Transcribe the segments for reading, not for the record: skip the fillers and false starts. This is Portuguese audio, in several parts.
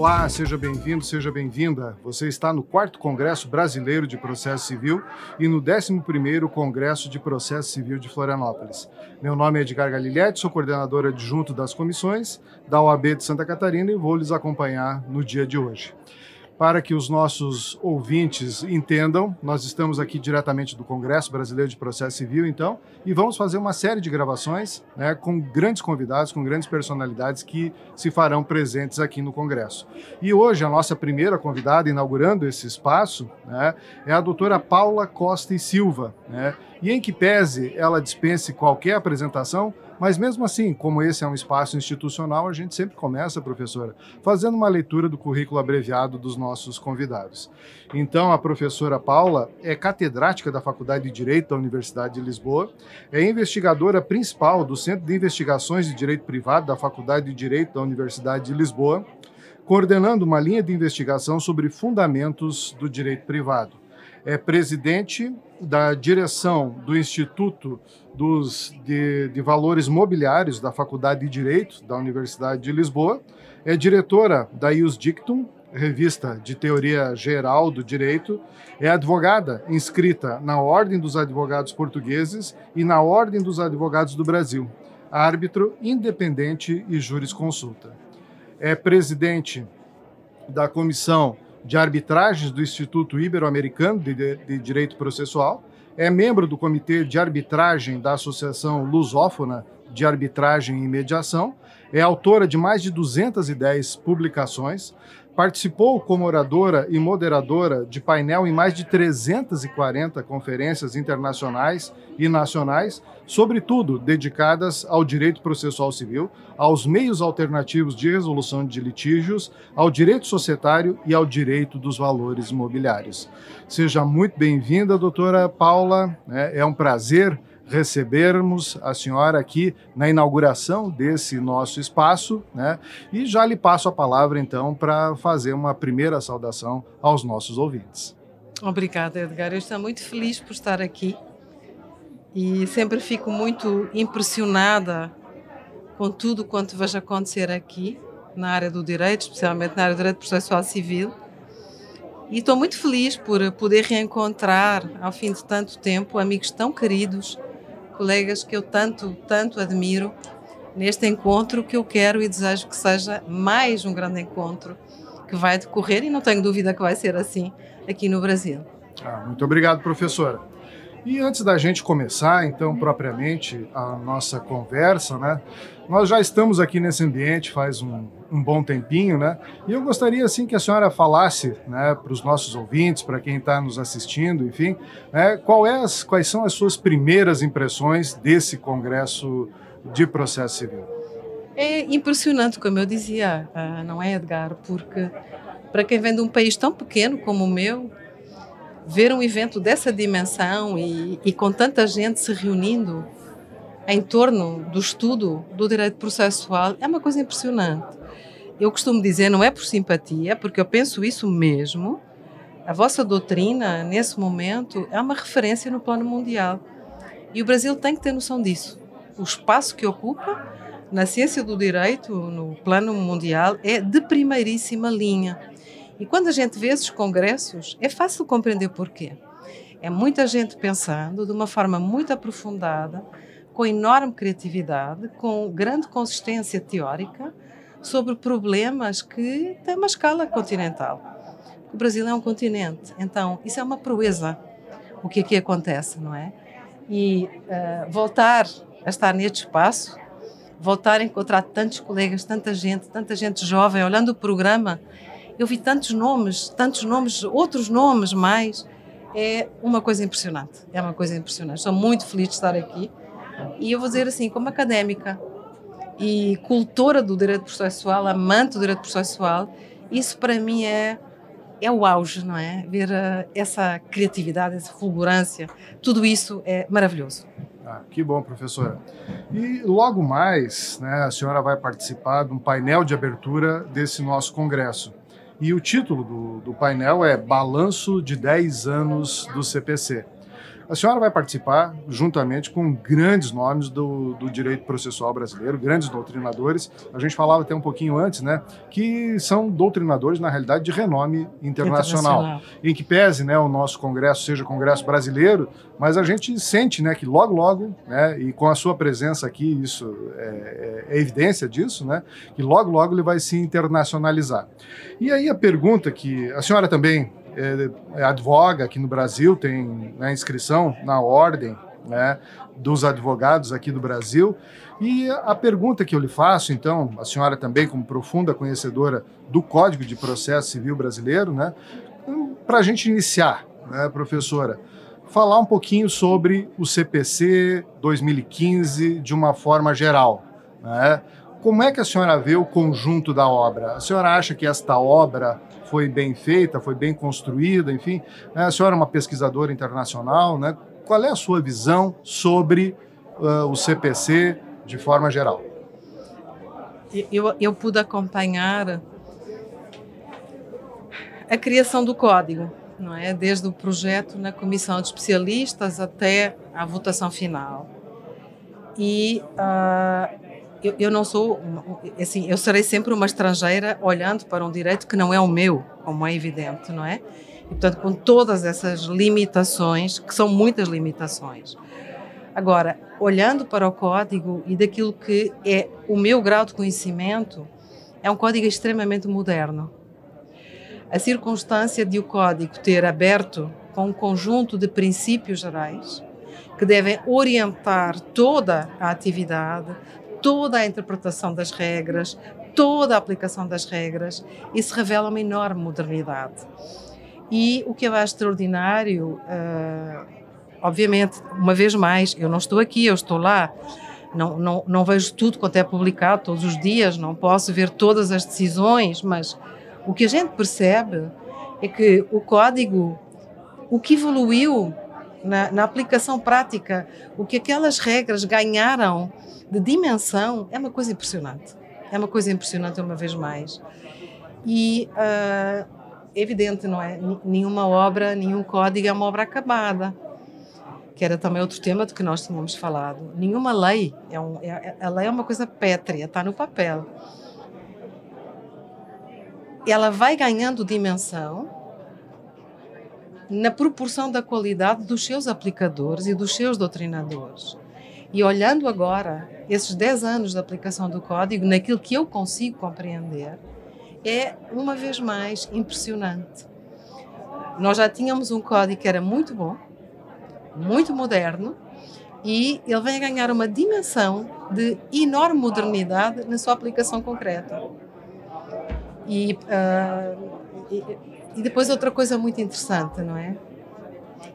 Olá, seja bem-vindo, seja bem-vinda. Você está no 4º Congresso Brasileiro de Processo Civil e no 11º Congresso de Processo Civil de Florianópolis. Meu nome é Edgar Galiletti, sou coordenador adjunto das comissões da OAB de Santa Catarina e vou lhes acompanhar no dia de hoje. Para que os nossos ouvintes entendam, nós estamos aqui diretamente do Congresso Brasileiro de Processo Civil, então, e vamos fazer uma série de gravações, né, com grandes convidados, com grandes personalidades que se farão presentes aqui no Congresso. E hoje a nossa primeira convidada, inaugurando esse espaço, né, é a doutora Paula Costa e Silva, né, e em que pese ela dispense qualquer apresentação, mas mesmo assim, como esse é um espaço institucional, a gente sempre começa, professora, fazendo uma leitura do currículo abreviado dos nossos convidados. Então, a professora Paula é catedrática da Faculdade de Direito da Universidade de Lisboa, é investigadora principal do Centro de Investigações de Direito Privado da Faculdade de Direito da Universidade de Lisboa, coordenando uma linha de investigação sobre fundamentos do direito privado. É presidente da direção do Instituto de Valores Mobiliários da Faculdade de Direito da Universidade de Lisboa, é diretora da Ius Dictum, revista de teoria geral do direito, é advogada inscrita na Ordem dos Advogados Portugueses e na Ordem dos Advogados do Brasil, árbitro independente e jurisconsulta. É presidente da Comissão de Arbitragens do Instituto Ibero-Americano de Direito Processual, é membro do Comitê de Arbitragem da Associação Lusófona de Arbitragem e Mediação, é autora de mais de 210 publicações, participou como oradora e moderadora de painel em mais de 340 conferências internacionais e nacionais, sobretudo dedicadas ao direito processual civil, aos meios alternativos de resolução de litígios, ao direito societário e ao direito dos valores imobiliários. Seja muito bem-vinda, doutora Paula. É um prazer recebermos a senhora aqui na inauguração desse nosso espaço, né? E já lhe passo a palavra, então, para fazer uma primeira saudação aos nossos ouvintes. Obrigada, Edgar. Eu estou muito feliz por estar aqui e sempre fico muito impressionada com tudo quanto vejo acontecer aqui na área do direito, especialmente na área do direito processual civil. E estou muito feliz por poder reencontrar, ao fim de tanto tempo, amigos tão queridos, colegas que eu tanto admiro, neste encontro que eu quero e desejo que seja mais um grande encontro que vai decorrer, e não tenho dúvida que vai ser assim, aqui no Brasil. Muito obrigado, professora. E antes da gente começar, então, propriamente, a nossa conversa, né? Nós já estamos aqui nesse ambiente faz um bom tempinho, né? E eu gostaria, assim, que a senhora falasse, né, para os nossos ouvintes, para quem está nos assistindo, enfim, né, quais são as suas primeiras impressões desse Congresso de Processo Civil? É impressionante, como eu dizia, não é, Edgar? Porque para quem vem de um país tão pequeno como o meu, ver um evento dessa dimensão e com tanta gente se reunindo em torno do estudo do direito processual é uma coisa impressionante. Eu costumo dizer, não é por simpatia, porque eu penso isso mesmo, a vossa doutrina, nesse momento, é uma referência no plano mundial. E o Brasil tem que ter noção disso. O espaço que ocupa na ciência do direito, no plano mundial, é de primeiríssima linha. E quando a gente vê esses congressos, é fácil compreender porquê. É muita gente pensando de uma forma muito aprofundada, com enorme criatividade, com grande consistência teórica, sobre problemas que têm uma escala continental. O Brasil é um continente, então isso é uma proeza, o que aqui acontece, não é? E voltar a estar neste espaço, voltar a encontrar tantos colegas, tanta gente jovem, olhando o programa, eu vi tantos nomes, outros nomes mais, é uma coisa impressionante, Sou muito feliz de estar aqui e eu vou dizer assim, como académica e cultora do direito processual, amante do direito processual, isso para mim é o auge, não é? Ver essa criatividade, essa fulgurância, tudo isso é maravilhoso. Que bom, professora. E logo mais, né, a senhora vai participar de um painel de abertura desse nosso congresso. E o título do painel é Balanço de 10 anos do CPC. A senhora vai participar juntamente com grandes nomes do direito processual brasileiro, grandes doutrinadores. A gente falava até um pouquinho antes, né, que são doutrinadores, na realidade, de renome internacional. Em que pese, né, o nosso congresso seja congresso brasileiro, mas a gente sente, né, que logo, logo, né, e com a sua presença aqui, isso é evidência disso, né, que logo, logo ele vai se internacionalizar. E aí a pergunta que a senhora também advoga aqui no Brasil, tem, né, inscrição na ordem, né, dos advogados aqui do Brasil. E a pergunta que eu lhe faço, então, a senhora também como profunda conhecedora do Código de Processo Civil brasileiro, né, para a gente iniciar, né, professora, falar um pouquinho sobre o CPC 2015 de uma forma geral, né? Como é que a senhora vê o conjunto da obra? A senhora acha que esta obra foi bem feita, foi bem construída, enfim? A senhora é uma pesquisadora internacional, né? Qual é a sua visão sobre o CPC de forma geral? Eu pude acompanhar a criação do código, não é? Desde o projeto na comissão de especialistas até a votação final. E eu não sou, assim, eu serei sempre uma estrangeira olhando para um direito que não é o meu, como é evidente, não é? E, portanto, com todas essas limitações, que são muitas limitações. Agora, olhando para o código e daquilo que é o meu grau de conhecimento, é um código extremamente moderno. A circunstância de o código ter aberto com um conjunto de princípios gerais que devem orientar toda a atividade, toda a interpretação das regras, toda a aplicação das regras, isso revela uma enorme modernidade. E o que eu acho extraordinário, obviamente, uma vez mais, eu não estou aqui, eu estou lá, não vejo tudo quanto é publicado todos os dias, não posso ver todas as decisões, mas o que a gente percebe é que o código, o que evoluiu na aplicação prática, o que aquelas regras ganharam de dimensão, é uma coisa impressionante. É uma coisa impressionante uma vez mais. E é evidente, não é? Nenhuma obra, nenhum código é uma obra acabada, que era também outro tema de que nós tínhamos falado. Nenhuma lei, a lei é uma coisa pétrea, está no papel. Ela vai ganhando dimensão na proporção da qualidade dos seus aplicadores e dos seus doutrinadores. E olhando agora esses 10 anos de aplicação do código, naquilo que eu consigo compreender, é, uma vez mais, impressionante. Nós já tínhamos um código que era muito bom, muito moderno, e ele vem a ganhar uma dimensão de enorme modernidade na sua aplicação concreta. E depois outra coisa muito interessante, não é?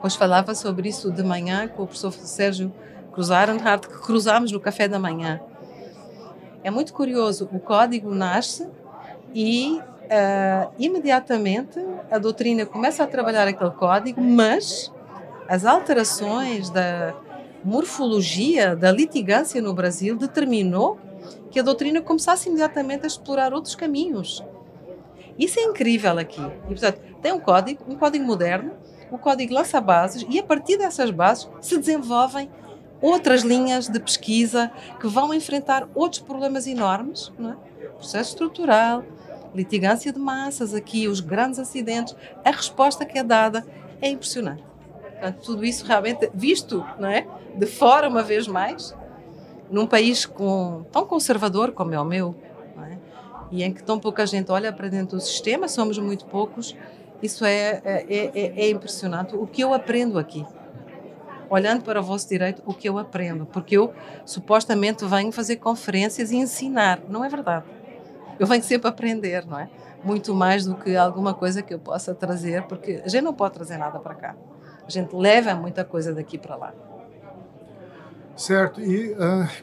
Hoje falava sobre isso de manhã com o professor Sérgio Cruz Arenhardt, que cruzámos no café da manhã. É muito curioso, o código nasce e imediatamente a doutrina começa a trabalhar aquele código, mas as alterações da morfologia da litigância no Brasil determinou que a doutrina começasse imediatamente a explorar outros caminhos. Isso é incrível aqui. E, portanto, tem um código moderno, o código lança bases e a partir dessas bases se desenvolvem outras linhas de pesquisa que vão enfrentar outros problemas enormes, não é? Processo estrutural, litigância de massas, aqui os grandes acidentes, a resposta que é dada é impressionante. Portanto, tudo isso realmente visto, não é? De fora, uma vez mais, num país tão conservador como é o meu, não é? E em que tão pouca gente olha para dentro do sistema, somos muito poucos, isso é impressionante. O que eu aprendo aqui, olhando para o vosso direito, o que eu aprendo, porque eu supostamente venho fazer conferências e ensinar, não é verdade. Eu venho sempre aprender, não é? Muito mais do que alguma coisa que eu possa trazer, porque a gente não pode trazer nada para cá. A gente leva muita coisa daqui para lá. Certo, e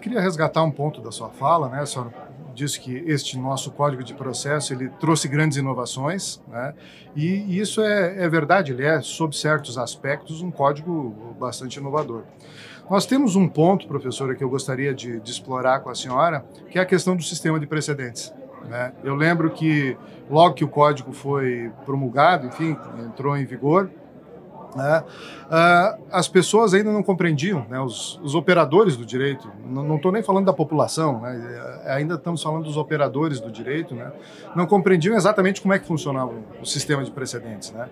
queria resgatar um ponto da sua fala, né? A senhora disse que este nosso Código de Processo, ele trouxe grandes inovações, né? E isso é verdade, ele é, sob certos aspectos, um código bastante inovador. Nós temos um ponto, professora, que eu gostaria de explorar com a senhora, que é a questão do sistema de precedentes, né? Eu lembro que logo que o código foi promulgado, enfim, entrou em vigor, né? As pessoas ainda não compreendiam, né? Os operadores do direito, não estou nem falando da população, né? Ainda estamos falando dos operadores do direito, né? Não compreendiam exatamente como é que funcionava o sistema de precedentes, né?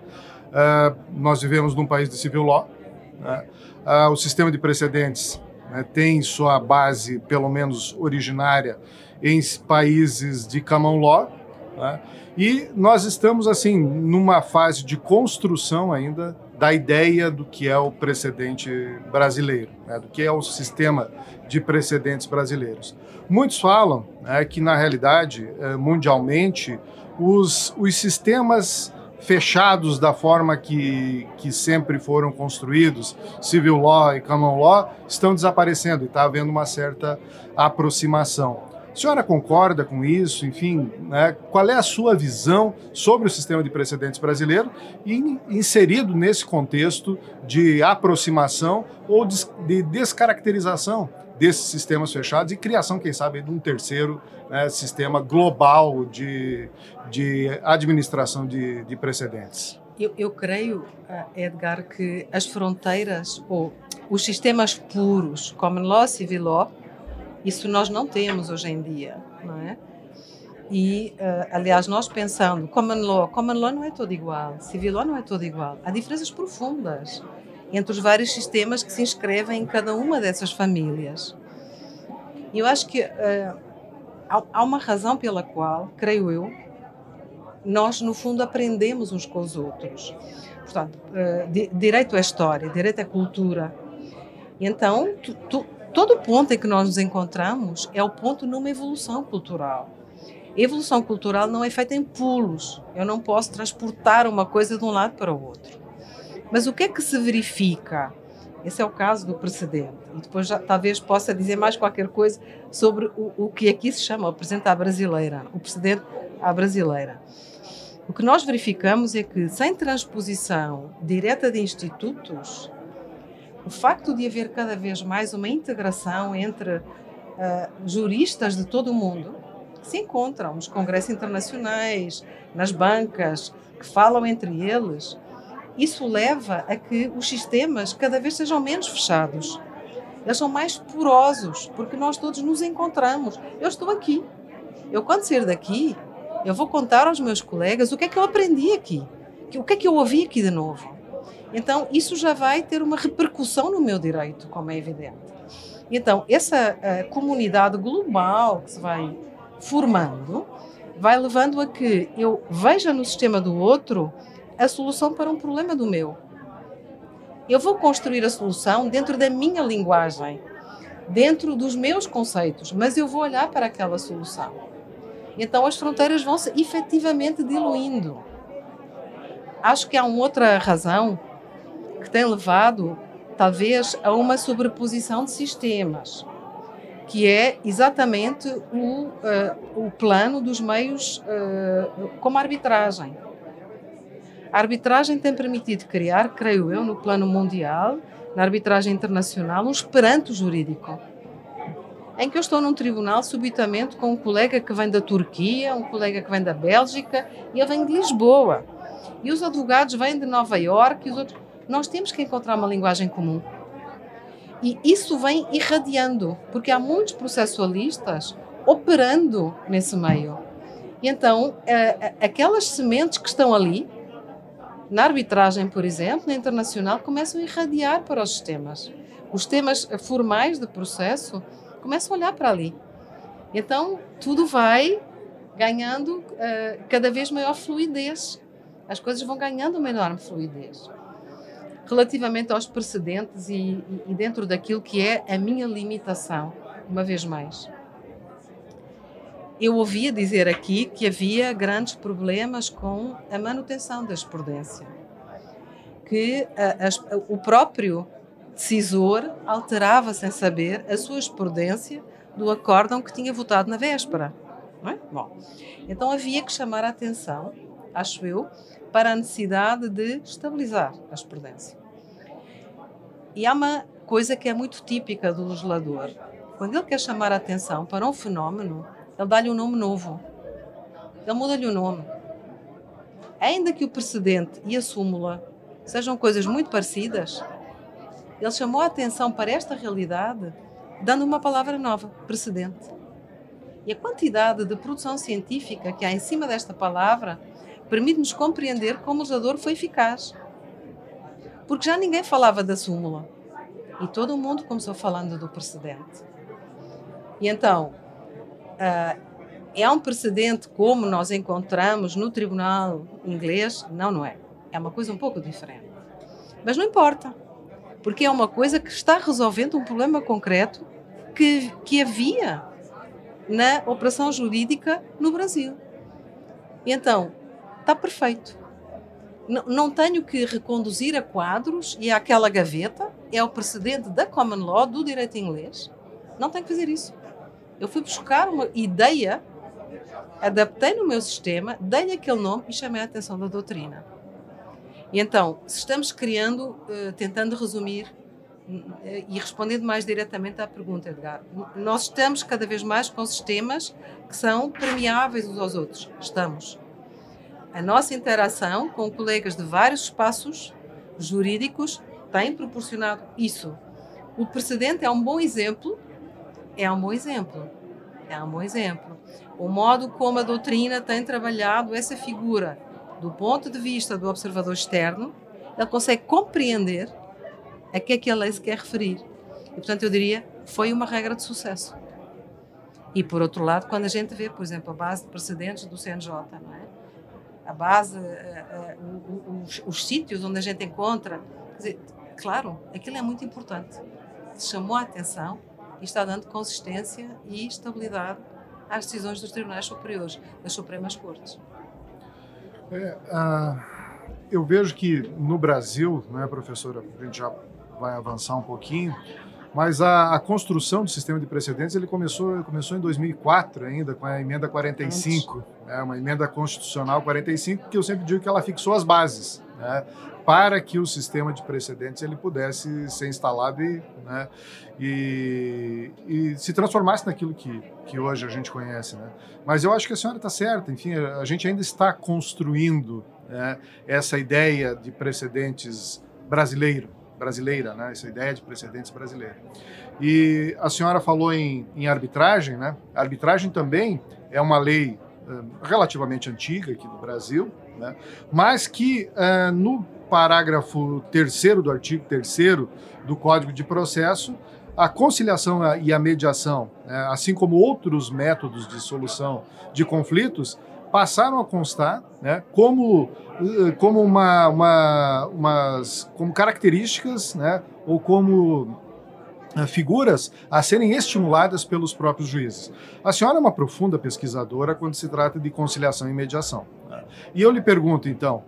Nós vivemos num país de civil law, né? O sistema de precedentes, né, tem sua base, pelo menos originária, em países de common law, né? E nós estamos assim numa fase de construção ainda da ideia do que é o precedente brasileiro, né, do que é o sistema de precedentes brasileiros. Muitos falam, né, que, na realidade, mundialmente, os sistemas fechados da forma que sempre foram construídos, civil law e common law, estão desaparecendo e está havendo uma certa aproximação. A senhora concorda com isso? Enfim, né, qual é a sua visão sobre o sistema de precedentes brasileiro e inserido nesse contexto de aproximação ou de descaracterização desses sistemas fechados e criação, quem sabe, de um terceiro, né, sistema global de administração de precedentes? Eu creio, Edgar, que as fronteiras ou os sistemas puros, common law, civil law, isso nós não temos hoje em dia, não é? E, aliás, nós pensando, common law não é todo igual, civil law não é todo igual. Há diferenças profundas entre os vários sistemas que se inscrevem em cada uma dessas famílias. E eu acho que há uma razão pela qual, creio eu, nós, no fundo, aprendemos uns com os outros. Portanto, direito à história, direito à cultura. E então, todo ponto em que nós nos encontramos é o ponto numa evolução cultural. A evolução cultural não é feita em pulos. Eu não posso transportar uma coisa de um lado para o outro. Mas o que é que se verifica? Esse é o caso do precedente. E depois talvez possa dizer mais qualquer coisa sobre o que aqui se chama o precedente à brasileira. O precedente à brasileira. O que nós verificamos é que, sem transposição direta de institutos, o facto de haver cada vez mais uma integração entre juristas de todo o mundo que se encontram nos congressos internacionais, nas bancas, que falam entre eles, isso leva a que os sistemas cada vez sejam menos fechados. Eles são mais porosos, porque nós todos nos encontramos. Eu estou aqui. Eu, quando sair daqui, eu vou contar aos meus colegas o que é que eu aprendi aqui, o que é que eu ouvi aqui de novo. Então, isso já vai ter uma repercussão no meu direito, como é evidente. Então, essa comunidade global que se vai formando, vai levando a que eu veja no sistema do outro a solução para um problema do meu. Eu vou construir a solução dentro da minha linguagem, dentro dos meus conceitos, mas eu vou olhar para aquela solução. Então, as fronteiras vão se efetivamente diluindo. Acho que há uma outra razão que tem levado, talvez, a uma sobreposição de sistemas, que é exatamente o plano dos meios como a arbitragem. A arbitragem tem permitido criar, creio eu, no plano mundial, na arbitragem internacional, um esperanto jurídico, em que eu estou num tribunal subitamente com um colega que vem da Turquia, um colega que vem da Bélgica, e ele vem de Lisboa. E os advogados vêm de Nova Iorque, e os outros... Nós temos que encontrar uma linguagem comum. E isso vem irradiando, porque há muitos processualistas operando nesse meio. E então, aquelas sementes que estão ali, na arbitragem, por exemplo, na internacional, começam a irradiar para os sistemas. Os temas formais de processo começam a olhar para ali. Então, tudo vai ganhando cada vez maior fluidez. As coisas vão ganhando uma enorme fluidez. Relativamente aos precedentes e dentro daquilo que é a minha limitação, uma vez mais. Eu ouvia dizer aqui que havia grandes problemas com a manutenção da jurisprudência, que o próprio decisor alterava sem saber a sua jurisprudência do acórdão que tinha votado na véspera. Não é? Bom, então havia que chamar a atenção, acho eu, para a necessidade de estabilizar a jurisprudência. E há uma coisa que é muito típica do legislador. Quando ele quer chamar a atenção para um fenómeno, ele dá-lhe um nome novo. Ele muda-lhe o nome. Ainda que o precedente e a súmula sejam coisas muito parecidas, ele chamou a atenção para esta realidade dando uma palavra nova, precedente. E a quantidade de produção científica que há em cima desta palavra permite-nos compreender como o legislador foi eficaz. Porque já ninguém falava da súmula e todo mundo começou falando do precedente. E então, é um precedente como nós encontramos no tribunal inglês? Não, não é. É uma coisa um pouco diferente. Mas não importa, porque é uma coisa que está resolvendo um problema concreto que havia na operação jurídica no Brasil. E então, está perfeito. Não tenho que reconduzir a quadros e àquela gaveta, é o precedente da common law, do direito inglês. Não tenho que fazer isso. Eu fui buscar uma ideia, adaptei no meu sistema, dei-lhe aquele nome e chamei a atenção da doutrina. E então, se estamos criando, tentando resumir e respondendo mais diretamente à pergunta, Edgar, nós estamos cada vez mais com sistemas que são permeáveis uns aos outros. Estamos. A nossa interação com colegas de vários espaços jurídicos tem proporcionado isso. O precedente é um bom exemplo. É um bom exemplo. É um bom exemplo. O modo como a doutrina tem trabalhado essa figura do ponto de vista do observador externo, ele consegue compreender a que a lei se quer referir. E, portanto, eu diria, foi uma regra de sucesso. E, por outro lado, quando a gente vê, por exemplo, a base de precedentes do CNJ, não é? A base, os sítios onde a gente encontra, quer dizer, claro, aquilo é muito importante. Chamou a atenção e está dando consistência e estabilidade às decisões dos tribunais superiores, das Supremas Cortes. Eu vejo que no Brasil, né, professora, a gente já vai avançar um pouquinho, mas a construção do sistema de precedentes ele começou em 2004 ainda, com a emenda 45, né, uma emenda constitucional 45, que eu sempre digo que ela fixou as bases, né, para que o sistema de precedentes ele pudesse ser instalado e se transformasse naquilo que hoje a gente conhece, né? Mas eu acho que a senhora está certa, enfim, a gente ainda está construindo, né, essa ideia de precedentes brasileira, né? Essa ideia de precedentes brasileira. E a senhora falou em arbitragem, né? A arbitragem também é uma lei relativamente antiga aqui do Brasil, né? Mas que no parágrafo 3º do artigo 3º do Código de Processo, a conciliação e a mediação, né, assim como outros métodos de solução de conflitos, passaram a constar, né, como características, né, ou como figuras a serem estimuladas pelos próprios juízes. A senhora é uma profunda pesquisadora quando se trata de conciliação e mediação. E eu lhe pergunto, então,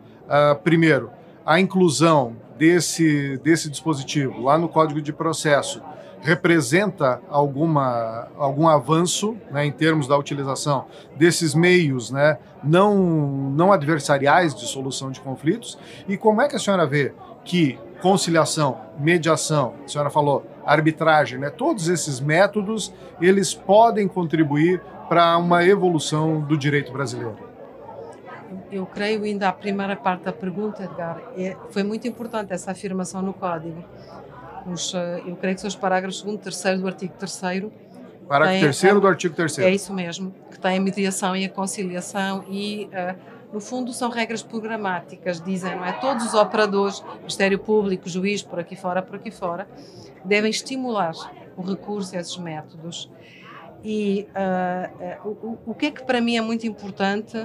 primeiro, a inclusão desse dispositivo lá no Código de Processo representa algum avanço, né, em termos da utilização desses meios, né, não adversariais de solução de conflitos? E como é que a senhora vê que conciliação, mediação, a senhora falou arbitragem, né, todos esses métodos, eles podem contribuir para uma evolução do direito brasileiro? Eu creio, ainda a primeira parte da pergunta, Edgar, foi muito importante essa afirmação no Código. Eu creio que são os parágrafos 2º e 3º do artigo 3º. Parágrafo 3º do artigo 3º. É isso mesmo, que tem a mediação e a conciliação e, no fundo, são regras programáticas, dizem, não é? Todos os operadores, Ministério Público, juiz, por aqui fora, devem estimular o recurso a esses métodos. E o que é que para mim é muito importante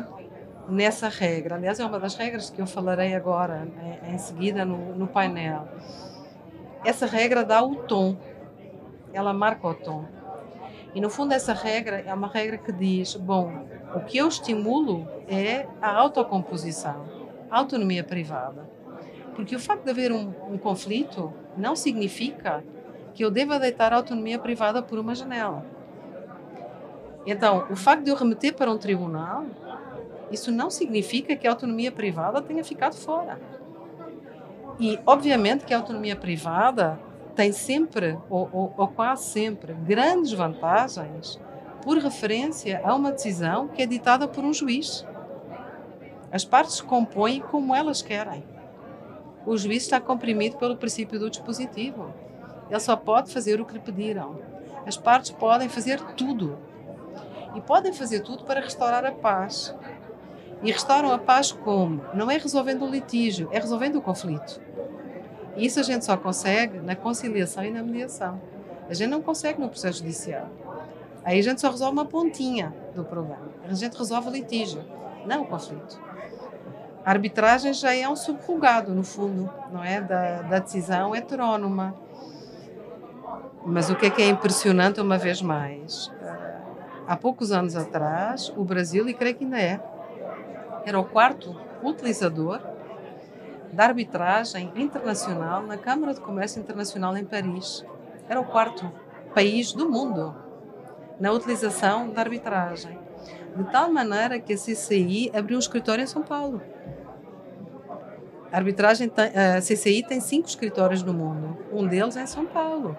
nessa regra? Aliás, é uma das regras que eu falarei agora, em seguida, no painel. Essa regra dá o tom, ela marca o tom. E, no fundo, essa regra é uma regra que diz, bom, o que eu estimulo é a autocomposição, a autonomia privada. Porque o facto de haver um conflito não significa que eu deva deitar a autonomia privada por uma janela. Então, o facto de eu remeter para um tribunal, isso não significa que a autonomia privada tenha ficado fora. E, obviamente, que a autonomia privada tem sempre, ou quase sempre, grandes vantagens por referência a uma decisão que é ditada por um juiz. As partes compõem como elas querem. o juiz está comprimido pelo princípio do dispositivo. Ele só pode fazer o que lhe pediram. As partes podem fazer tudo. E podem fazer tudo para restaurar a paz. E restauram a paz como? Não é resolvendo o litígio, é resolvendo o conflito. E isso a gente só consegue na conciliação e na mediação. A gente não consegue no processo judicial. Aí a gente só resolve uma pontinha do problema. A gente resolve o litígio, não o conflito. A arbitragem já é um subrogado, no fundo, não é? Da decisão heterónoma. Mas o que é impressionante, uma vez mais? Há poucos anos atrás, o Brasil, e creio que ainda era o quarto utilizador da arbitragem internacional na Câmara de Comércio Internacional em Paris. Era o quarto país do mundo na utilização da arbitragem. De tal maneira que a CCI abriu um escritório em São Paulo. A CCI tem 5 escritórios no mundo. Um deles é em São Paulo.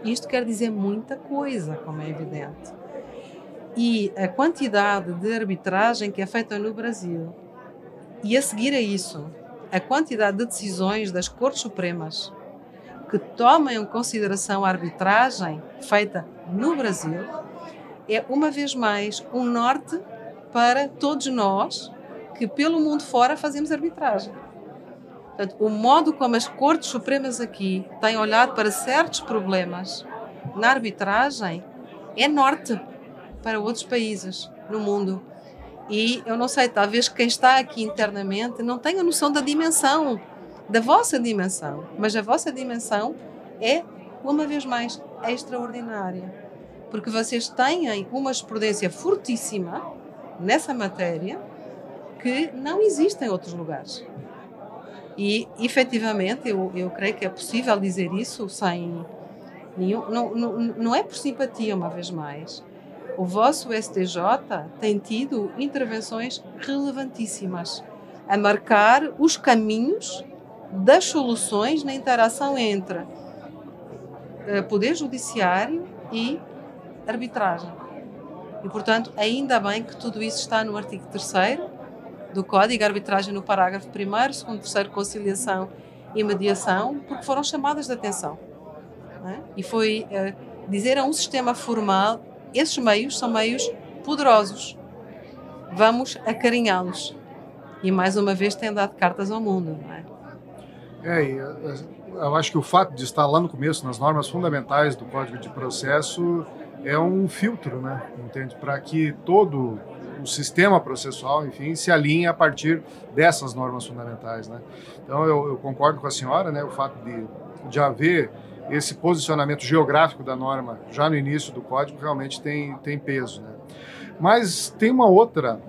Isto quer dizer muita coisa, como é evidente. E a quantidade de arbitragem que é feita no Brasil, e a seguir a isso, a quantidade de decisões das Cortes Supremas que tomam em consideração a arbitragem feita no Brasil, é, uma vez mais, um norte para todos nós que, pelo mundo fora, fazemos arbitragem. Portanto, o modo como as Cortes Supremas aqui têm olhado para certos problemas na arbitragem é norte para outros países no mundo. E eu não sei, talvez quem está aqui internamente não tenha noção da dimensão, da vossa dimensão, mas a vossa dimensão é, uma vez mais, extraordinária. Porque vocês têm uma jurisprudência fortíssima nessa matéria que não existe em outros lugares. E, efetivamente, eu creio que é possível dizer isso sem nenhum... Não é por simpatia, uma vez mais. O vosso STJ tem tido intervenções relevantíssimas a marcar os caminhos das soluções na interação entre Poder Judiciário e arbitragem. E, portanto, ainda bem que tudo isso está no artigo 3º do Código, arbitragem no parágrafo 1º, 2º, 3º, conciliação e mediação, porque foram chamadas de atenção. Não é? E foi dizer a um sistema formal: esses meios são meios poderosos, vamos acarinhá-los. E, mais uma vez, têm dado cartas ao mundo. Não é? Eu acho que o fato de estar lá no começo, nas normas fundamentais do Código de Processo, é um filtro, né? Entende? Para que todo o sistema processual, enfim, se alinhe a partir dessas normas fundamentais, né? Então, eu concordo com a senhora, né? O fato de haver esse posicionamento geográfico da norma já no início do Código realmente tem peso, né? Mas tem uma outra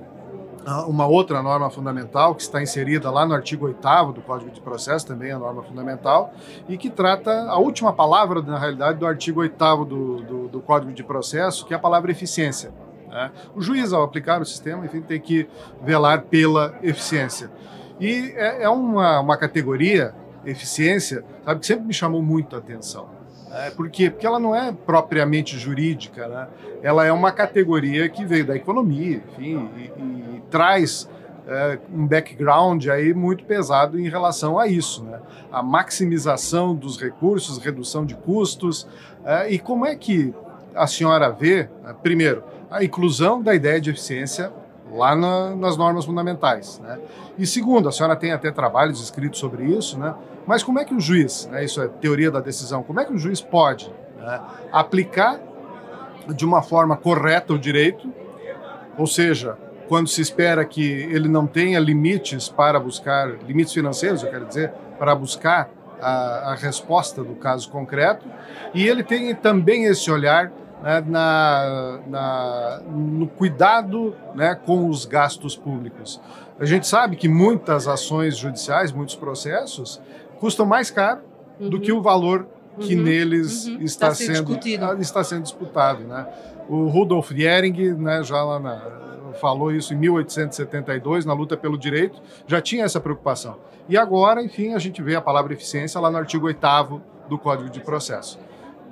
norma fundamental que está inserida lá no artigo 8º do Código de Processo, também a norma fundamental, e que trata a última palavra, na realidade, do artigo 8º do Código de Processo, que é a palavra eficiência. Né? O juiz, ao aplicar o sistema, enfim, tem que velar pela eficiência. E é uma categoria, eficiência, sabe, que sempre me chamou muito a atenção. Por quê? Porque ela não é propriamente jurídica, né? Ela é uma categoria que veio da economia, enfim, e traz um background aí muito pesado em relação a isso, né? A maximização dos recursos, redução de custos. E como é que a senhora vê, primeiro, a inclusão da ideia de eficiência lá nas normas fundamentais, né? E segundo, a senhora tem até trabalhos escritos sobre isso, né? Mas como é que o juiz, né, isso é teoria da decisão, como é que o juiz pode, né, aplicar de uma forma correta o direito, ou seja, quando se espera que ele não tenha limites para buscar, limites financeiros, eu quero dizer, para buscar a resposta do caso concreto, e ele tem também esse olhar, né, no cuidado, né, com os gastos públicos. A gente sabe que muitas ações judiciais, muitos processos, custam mais caro do que o valor que neles está sendo disputado. Né? O Rudolf Jhering, né, já falou isso em 1872, na luta pelo direito, já tinha essa preocupação. E agora, enfim, a gente vê a palavra eficiência lá no artigo 8º do Código de Processo.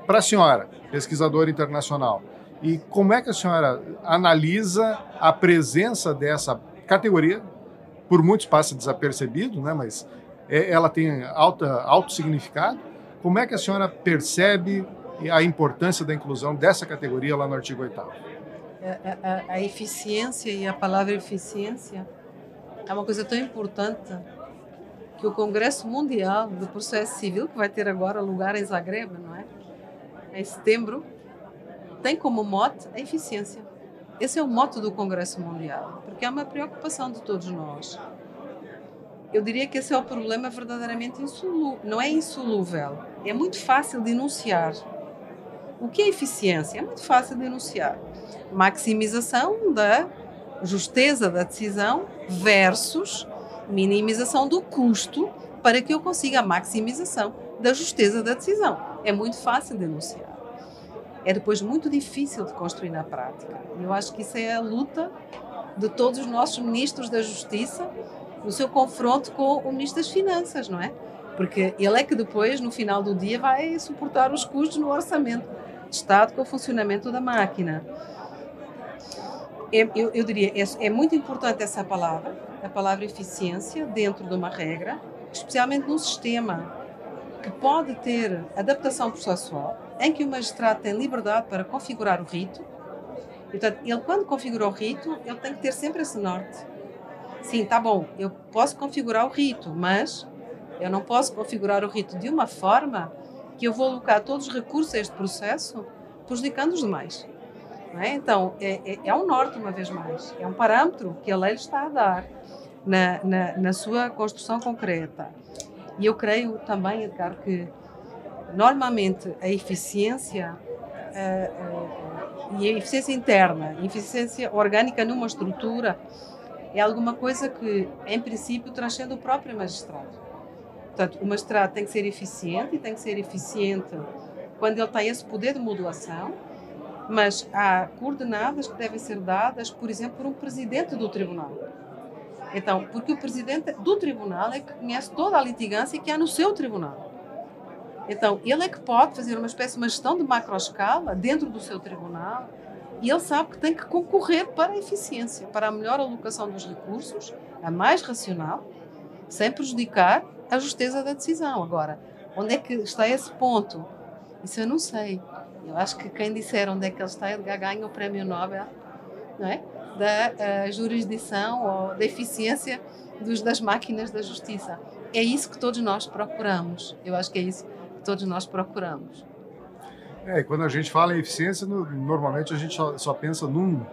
Para a senhora, pesquisadora internacional, e como é que a senhora analisa a presença dessa categoria? Por muitos passa desapercebido, né? Mas ela tem alto significado. Como é que a senhora percebe a importância da inclusão dessa categoria lá no artigo 8º? A eficiência, e a palavra eficiência é uma coisa tão importante que o Congresso Mundial do Processo Civil, que vai ter agora lugar em Zagreb, não é? Em setembro, tem como mote a eficiência. Esse é o mote do Congresso Mundial, porque é uma preocupação de todos nós. Eu diria que esse é o problema verdadeiramente insolúvel. Não é insolúvel, é muito fácil de enunciar. O que é eficiência? É muito fácil de enunciar. Maximização da justeza da decisão versus minimização do custo para que eu consiga a maximização da justeza da decisão. É muito fácil de enunciar. É depois muito difícil de construir na prática. E eu acho que isso é a luta de todos os nossos ministros da Justiça no seu confronto com o Ministro das Finanças, não é? Porque ele é que depois, no final do dia, vai suportar os custos no orçamento de Estado com o funcionamento da máquina. Eu diria, é muito importante essa palavra, a palavra eficiência, dentro de uma regra, especialmente num sistema que pode ter adaptação processual, em que o magistrado tem liberdade para configurar o rito. E, portanto, ele, quando configura o rito, ele tem que ter sempre esse norte. Sim, está bom, eu posso configurar o rito, mas eu não posso configurar o rito de uma forma que eu vou alocar todos os recursos a este processo, prejudicando os demais. Não é? Então, é um norte, uma vez mais. É um parâmetro que a lei lhe está a dar na sua construção concreta. E eu creio também, Edgar, que normalmente a eficiência e a eficiência interna, a eficiência orgânica numa estrutura é alguma coisa que, em princípio, transcende o próprio magistrado. Portanto, o magistrado tem que ser eficiente e tem que ser eficiente quando ele tem esse poder de modulação, mas há coordenadas que devem ser dadas, por exemplo, por um presidente do tribunal. Então, porque o presidente do tribunal é que conhece toda a litigância que há no seu tribunal. Então, ele é que pode fazer uma espécie de uma gestão de macroescala dentro do seu tribunal e ele sabe que tem que concorrer para a eficiência, para a melhor alocação dos recursos, a mais racional, sem prejudicar a justeza da decisão. Agora, onde é que está esse ponto? Isso eu não sei. Eu acho que quem disser onde é que ele está, ele ganha o prémio Nobel, não é? Da jurisdição ou da eficiência das máquinas da justiça. É isso que todos nós procuramos. Eu acho que é isso que todos nós procuramos. Quando a gente fala em eficiência, normalmente a gente só pensa num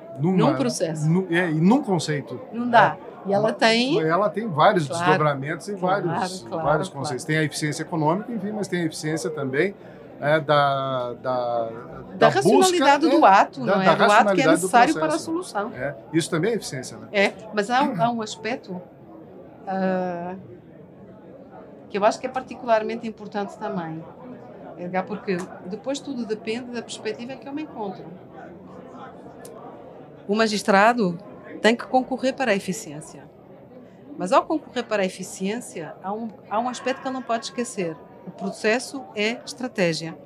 processo. E num conceito. Não dá. E ela tem vários desdobramentos e vários conceitos. Tem a eficiência econômica, enfim, mas tem a eficiência também da racionalidade busca, do ato, não é? Do ato que é necessário para a processo. solução. Isso também é eficiência, né? Mas há um aspecto que eu acho que é particularmente importante também, porque depois tudo depende da perspectiva em que eu me encontro. O magistrado tem que concorrer para a eficiência, mas ao concorrer para a eficiência há um aspecto que ele não pode esquecer. O processo é estratégia.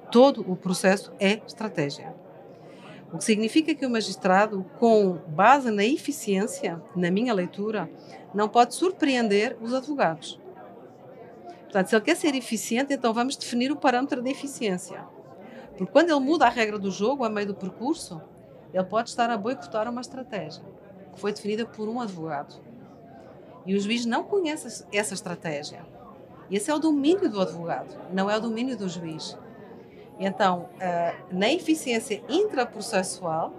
Todo o processo é estratégia. O que significa que o magistrado, com base na eficiência, na minha leitura, não pode surpreender os advogados. Portanto, se ele quer ser eficiente, então vamos definir o parâmetro de eficiência. Porque quando ele muda a regra do jogo, a meio do percurso, ele pode estar a boicotar uma estratégia que foi definida por um advogado. E o juiz não conhece essa estratégia. Esse é o domínio do advogado, não é o domínio do juiz. Então, na eficiência intraprocessual,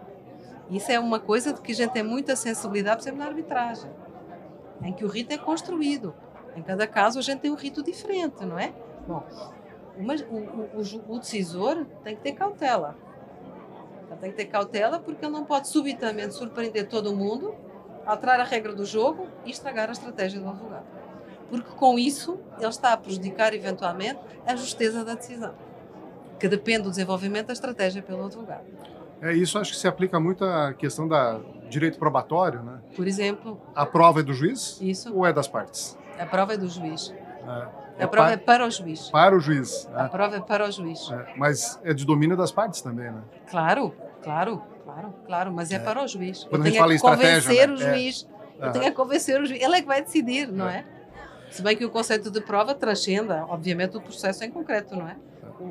isso é uma coisa de que a gente tem muita sensibilidade, por exemplo, na arbitragem, em que o rito é construído. Em cada caso, a gente tem um rito diferente, não é? Bom, o decisor tem que ter cautela. Ele tem que ter cautela porque ele não pode subitamente surpreender todo mundo, alterar a regra do jogo e estragar a estratégia do advogado. Porque com isso ele está a prejudicar eventualmente a justeza da decisão, que depende do desenvolvimento da estratégia pelo advogado. Isso acho que se aplica muito à questão do direito probatório, né? Por exemplo. A prova é do juiz? Isso. Ou é das partes? A prova é do juiz. A prova é para o juiz. Para o juiz. A prova é para o juiz. Mas é de domínio das partes também, né? Claro, mas é para o juiz. Quando eu tenho que convencer o juiz. Eu tenho que convencer o juiz. Ele é que vai decidir, não é? Se bem que o conceito de prova transcenda, obviamente, o processo em concreto, não é?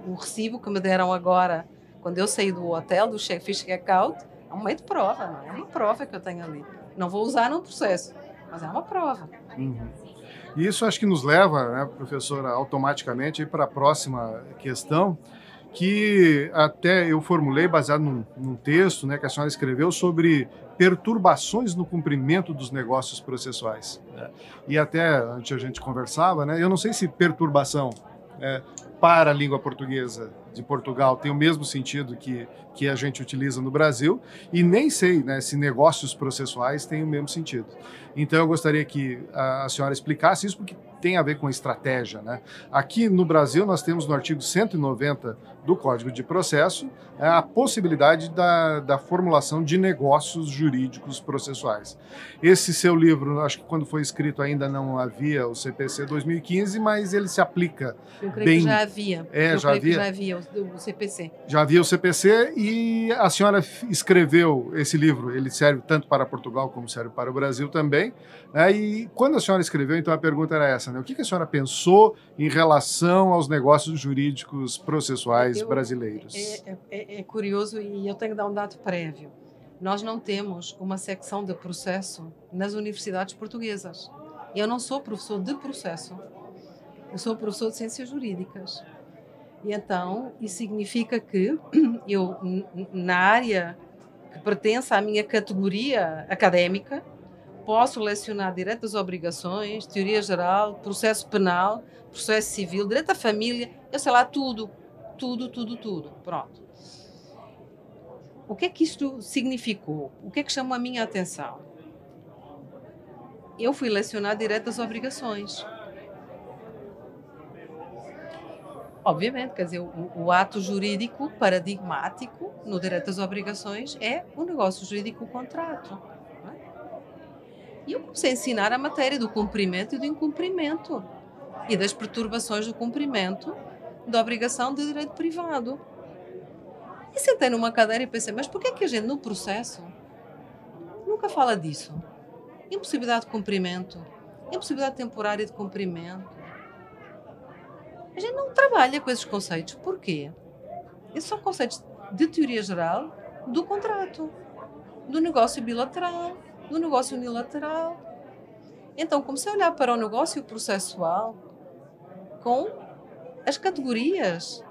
O recibo que me deram agora, quando eu saí do hotel, do fiz check-out, é um meio de prova, não é? É uma prova que eu tenho ali. Não vou usar no processo, mas é uma prova. Uhum. E isso acho que nos leva, né, professora, automaticamente para a próxima questão, que até eu formulei baseado num texto, né, que a senhora escreveu sobre perturbações no cumprimento dos negócios processuais. Né? E até antes a gente conversava, né, eu não sei se perturbação para a língua portuguesa de Portugal tem o mesmo sentido que a gente utiliza no Brasil, e nem sei, né, se negócios processuais têm o mesmo sentido. Então eu gostaria que a senhora explicasse isso, porque tem a ver com estratégia, né? Aqui no Brasil nós temos no artigo 190 do Código de Processo a possibilidade da formulação de negócios jurídicos processuais. Esse seu livro, acho que quando foi escrito ainda não havia o CPC 2015, mas ele se aplica eu creio bem... que já havia. Já havia o CPC. Já havia o CPC e a senhora escreveu esse livro. Ele serve tanto para Portugal como serve para o Brasil também. Né? E quando a senhora escreveu, então a pergunta era essa, né? O que a senhora pensou em relação aos negócios jurídicos processuais brasileiros? É curioso e eu tenho que dar um dado prévio. Nós não temos uma secção de processo nas universidades portuguesas. Eu não sou professor de processo. Eu sou professor de ciências jurídicas. E então, isso significa que eu, na área que pertence à minha categoria académica, posso lecionar direito das obrigações, teoria geral, processo penal, processo civil, direito à família, eu sei lá, tudo. Pronto. O que é que isto significou? O que é que chamou a minha atenção? Eu fui lecionar direito das obrigações. Obviamente, quer dizer, o ato jurídico paradigmático no direito das obrigações é o negócio jurídico, o contrato. Não é? E eu comecei a ensinar a matéria do cumprimento e do incumprimento e das perturbações do cumprimento da obrigação de direito privado. E sentei numa cadeira e pensei, mas por que é que a gente no processo nunca fala disso? Impossibilidade de cumprimento, impossibilidade temporária de cumprimento. A gente não trabalha com esses conceitos. Por quê? Esses são conceitos de teoria geral do contrato, do negócio bilateral, do negócio unilateral. Então, comecei a olhar para o negócio processual com as categorias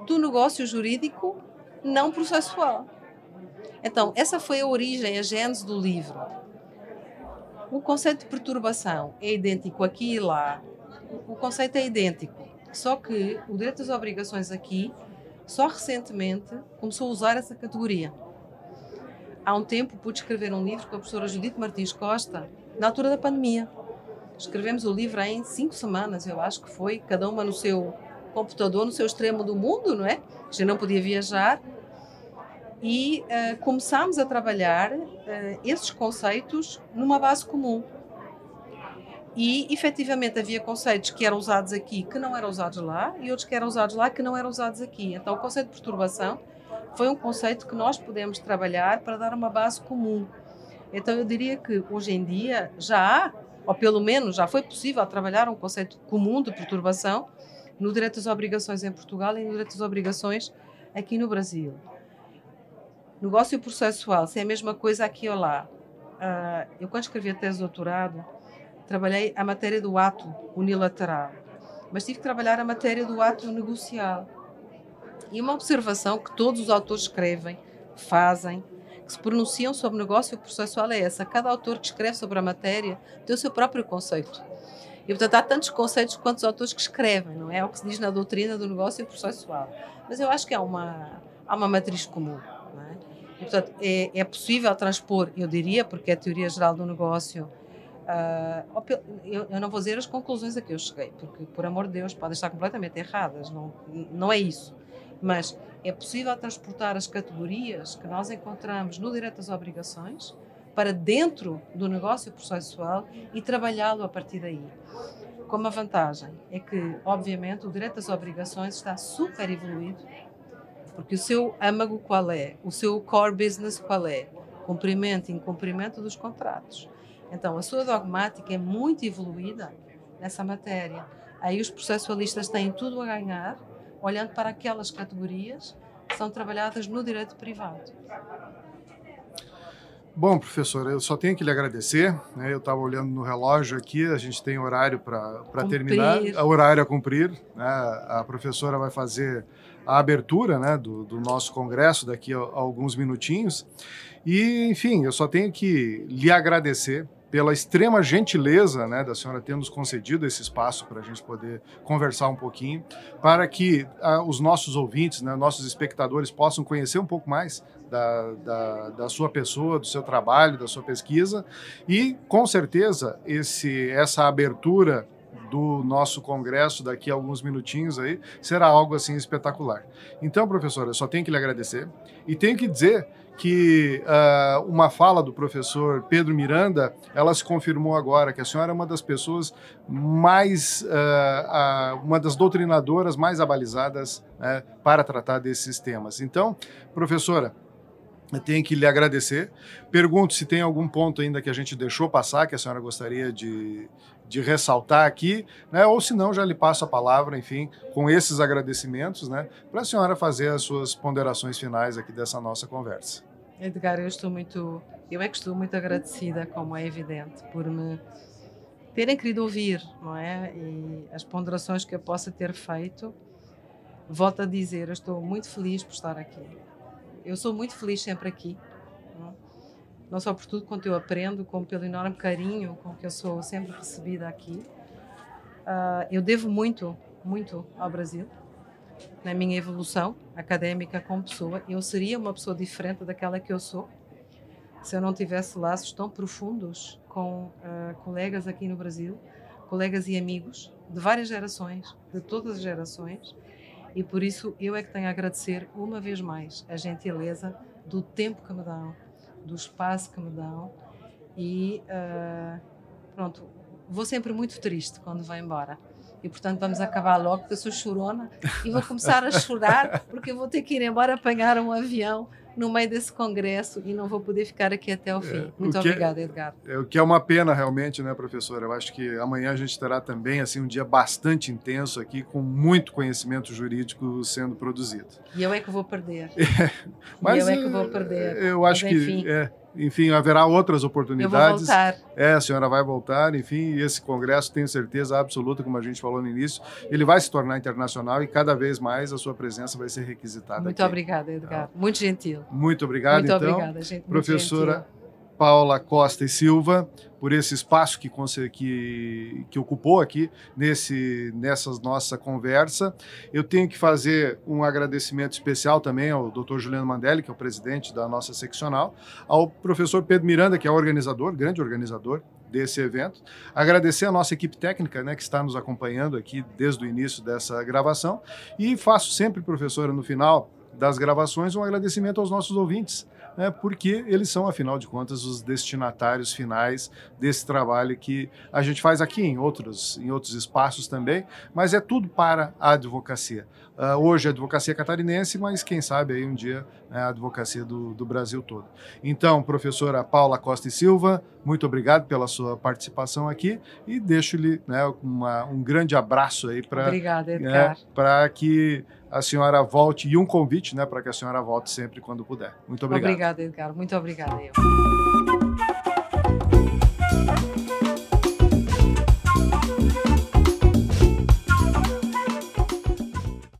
do negócio jurídico não processual. Então, essa foi a origem, a gênese do livro. O conceito de perturbação é idêntico aqui e lá. O conceito é idêntico, só que o direito das obrigações aqui, só recentemente, começou a usar essa categoria. Há um tempo pude escrever um livro com a professora Judite Martins Costa, na altura da pandemia. Escrevemos o livro em 5 semanas, eu acho que foi, cada uma no seu computador, no seu extremo do mundo, não é? A gente não podia viajar. E começámos a trabalhar esses conceitos numa base comum. E, efetivamente, havia conceitos que eram usados aqui que não eram usados lá e outros que eram usados lá que não eram usados aqui. Então, o conceito de perturbação foi um conceito que nós podemos trabalhar para dar uma base comum. Então, eu diria que, hoje em dia, já há, ou pelo menos já foi possível trabalhar um conceito comum de perturbação no direito das obrigações em Portugal e no direito das obrigações aqui no Brasil. Negócio processual, se é a mesma coisa aqui ou lá. Eu, quando escrevi a tese de doutorado, trabalhei a matéria do ato unilateral, mas tive que trabalhar a matéria do ato negocial. E uma observação que todos os autores escrevem, fazem, que se pronunciam sobre negócio processual é essa. Cada autor que escreve sobre a matéria tem o seu próprio conceito. E, portanto, há tantos conceitos quanto os autores que escrevem, não é? É o que se diz na doutrina do negócio processual. Mas eu acho que há uma matriz comum, não é? E, portanto, é possível transpor, eu diria, porque é a teoria geral do negócio. Eu não vou dizer as conclusões a que eu cheguei, porque, por amor de Deus, podem estar completamente erradas, não é isso. Mas é possível transportar as categorias que nós encontramos no direito das obrigações para dentro do negócio processual e trabalhá-lo a partir daí. Com uma vantagem, é que, obviamente, o direito das obrigações está super evoluído, porque o seu âmago qual é? O seu core business qual é? Cumprimento e incumprimento dos contratos. Então, a sua dogmática é muito evoluída nessa matéria. Aí os processualistas têm tudo a ganhar, olhando para aquelas categorias que são trabalhadas no direito privado. Bom, professora, eu só tenho que lhe agradecer, né? Eu estava olhando no relógio aqui, a gente tem horário para terminar, horário a cumprir, né? A professora vai fazer a abertura, né, do nosso congresso daqui a alguns minutinhos. E, enfim, eu só tenho que lhe agradecer pela extrema gentileza, né, da senhora ter nos concedido esse espaço para a gente poder conversar um pouquinho, para que os nossos ouvintes, né, nossos espectadores possam conhecer um pouco mais da sua pessoa, do seu trabalho, da sua pesquisa, e, com certeza, essa abertura do nosso congresso daqui a alguns minutinhos aí será algo assim espetacular. Então, professora, eu só tenho que lhe agradecer e tenho que dizer que uma fala do professor Pedro Miranda, ela se confirmou agora, que a senhora é uma das pessoas mais, uma das doutrinadoras mais abalizadas, né, para tratar desses temas. Então, professora, eu tenho que lhe agradecer. Pergunto se tem algum ponto ainda que a gente deixou passar, que a senhora gostaria de ressaltar aqui, né? Ou se não, já lhe passo a palavra, enfim, com esses agradecimentos, né, para a senhora fazer as suas ponderações finais aqui dessa nossa conversa. Edgar, eu estou muito agradecida, como é evidente, por me terem querido ouvir, não é? E as ponderações que eu possa ter feito. Volto a dizer, eu estou muito feliz por estar aqui. Eu sou muito feliz sempre aqui, não só por tudo quanto eu aprendo, como pelo enorme carinho com que eu sou sempre recebida aqui. Eu devo muito ao Brasil, na minha evolução académica como pessoa. Eu seria uma pessoa diferente daquela que eu sou se eu não tivesse laços tão profundos com colegas aqui no Brasil, colegas e amigos de várias gerações, de todas as gerações. E por isso eu é que tenho a agradecer uma vez mais a gentileza do tempo que me dão, do espaço que me dão. E pronto, vou sempre muito triste quando vou embora. E portanto vamos acabar logo, porque eu sou chorona e vou começar a chorar porque eu vou ter que ir embora apanhar um avião no meio desse congresso e não vou poder ficar aqui até o fim. Muito obrigada, Edgar. O que é uma pena realmente, né, professora? Eu acho que amanhã a gente terá também assim, um dia bastante intenso aqui, com muito conhecimento jurídico sendo produzido. E eu é que vou perder. Mas eu é que vou perder. Eu acho que... Enfim, haverá outras oportunidades. Eu vou voltar. A senhora vai voltar, enfim, e esse congresso, tenho certeza absoluta, como a gente falou no início, ele vai se tornar internacional e cada vez mais a sua presença vai ser requisitada. Muito obrigada, Edgar. Muito gentil. Muito obrigado, muito então. Obrigada, gente. Professora Paula Costa e Silva, por esse espaço que ocupou aqui nessa nossa conversa. Eu tenho que fazer um agradecimento especial também ao Dr. Juliano Mandelli, que é o presidente da nossa seccional, ao professor Pedro Miranda, que é o organizador, grande organizador desse evento. Agradecer a nossa equipe técnica, né, que está nos acompanhando aqui desde o início dessa gravação. E faço sempre, professora, no final das gravações, um agradecimento aos nossos ouvintes, né, porque eles são, afinal de contas, os destinatários finais desse trabalho que a gente faz aqui em outros espaços também, mas é tudo para a advocacia. Hoje a advocacia catarinense, mas quem sabe aí um dia, né, a advocacia do Brasil todo. Então, professora Paula Costa e Silva, muito obrigado pela sua participação aqui e deixo-lhe, né, um grande abraço aí para que a senhora volte, e um convite, né, para que a senhora volte sempre quando puder. Muito obrigado. Obrigada, Edgar. Muito obrigada.